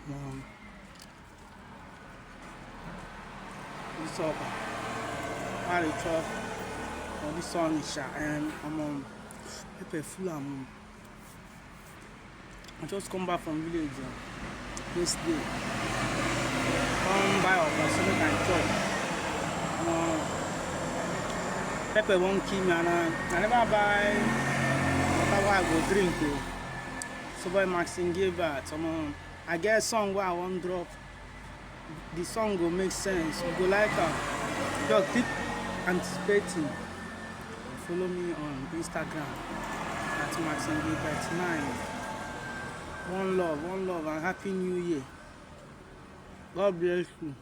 This Okpa. I dey chop for this Onitsha and pepper full I just come back from village yesterday. Come buy Okpa so make I chop. Pepper won't kill me and I never buy water I go drink. So boy Maxine gave that. I get a song where I want drop. The song will make sense. You go like just keep anticipating. Follow me on Instagram at maxingave9. One love, and happy new year. God bless you.